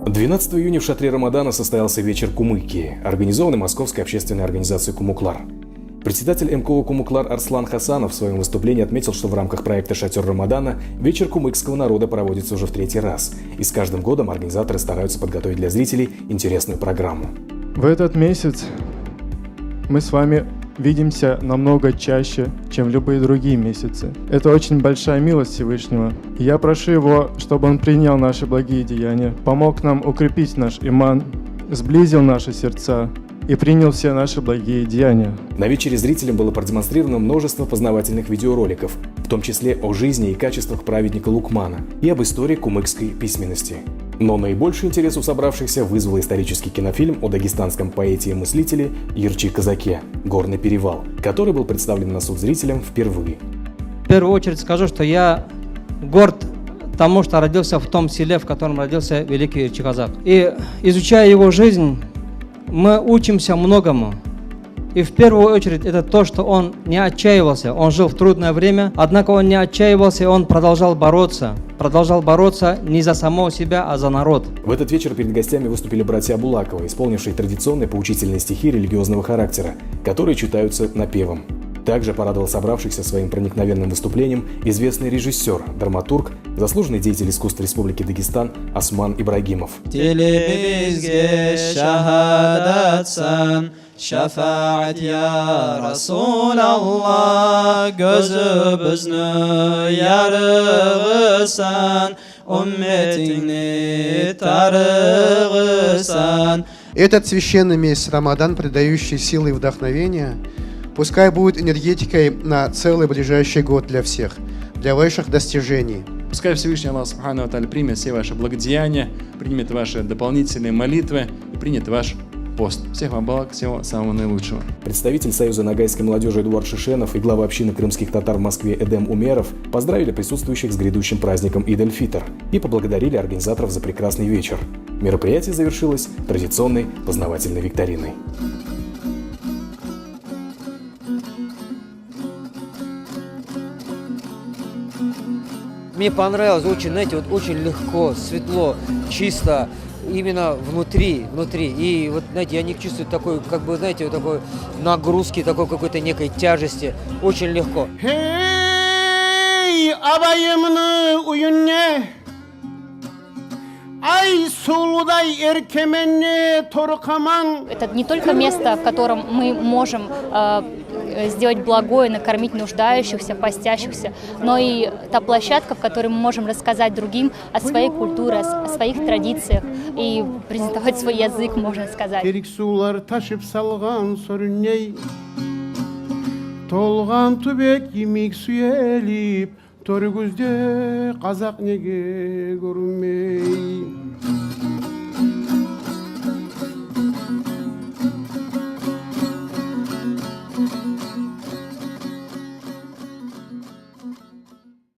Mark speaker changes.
Speaker 1: 12 июня в шатре Рамадана состоялся вечер Кумыки, организованный Московской общественной организацией «Кумуклар». Председатель МКО «Кумуклар» Арслан Хасанов в своем выступлении отметил, что в рамках проекта «Шатер Рамадана» вечер кумыкского народа проводится уже в 3-й раз, и с каждым годом организаторы стараются подготовить для зрителей интересную программу.
Speaker 2: В этот месяц мы с вами видимся намного чаще, чем в любые другие месяцы. Это очень большая милость Всевышнего. И я прошу Его, чтобы Он принял наши благие деяния, помог нам укрепить наш иман, сблизил наши сердца и принял все наши благие деяния.
Speaker 1: На вечере зрителям было продемонстрировано множество познавательных видеороликов, в том числе о жизни и качествах праведника Лукмана и об истории кумыкской письменности. Но наибольший интерес у собравшихся вызвал исторический кинофильм о дагестанском поэте и мыслителе Ерчи-Казаке «Горный перевал», который был представлен на суд зрителям впервые.
Speaker 3: В первую очередь скажу, что я горд тому, что родился в том селе, в котором родился великий Ерчи-Казак. И изучая его жизнь, мы учимся многому. И в первую очередь это то, что он не отчаивался. Он жил в трудное время, однако он не отчаивался, и он продолжал бороться. Продолжал бороться не за самого себя, а за народ.
Speaker 1: В этот вечер перед гостями выступили братья Абулаковы, исполнившие традиционные поучительные стихи религиозного характера, которые читаются напевом. Также порадовал собравшихся своим проникновенным выступлением известный режиссер, драматург, заслуженный деятель искусств Республики Дагестан Осман Ибрагимов.
Speaker 4: Şefaat ya Resulallah, gözümüzü yarığısan, ümmetini tarığısan.
Speaker 5: Этот священный месяц Рамадан, придающий силы и вдохновения, пускай будет энергетикой на целый ближайший год для всех, для ваших достижений.
Speaker 6: Пускай Всевышний Аллах Субхану ва Тааля примет все ваши благодеяния, примет ваши дополнительные молитвы и примет ваш пост. Всех вам благ, всего самого наилучшего.
Speaker 1: Представитель Союза ногайской молодежи Эдуард Шишенов и глава общины крымских татар в Москве Эдем Умеров поздравили присутствующих с грядущим праздником Ид-эль-Фитр и поблагодарили организаторов за прекрасный вечер. Мероприятие завершилось традиционной познавательной викториной.
Speaker 7: Мне понравилось очень, знаете, вот очень легко, светло, чисто. Именно внутри. И вот, знаете, я не чувствую такой, как бы, знаете, вот такой нагрузки, такой какой-то некой тяжести. Очень легко.
Speaker 8: Это не только место, в котором мы можем сделать благое, накормить нуждающихся, постящихся, но и та площадка, в которой мы можем рассказать другим о своей культуре, о своих традициях и презентовать свой язык, можно сказать.
Speaker 9: Толган түбек имик сүйелип, төр күзде қазақ неге көрінмей.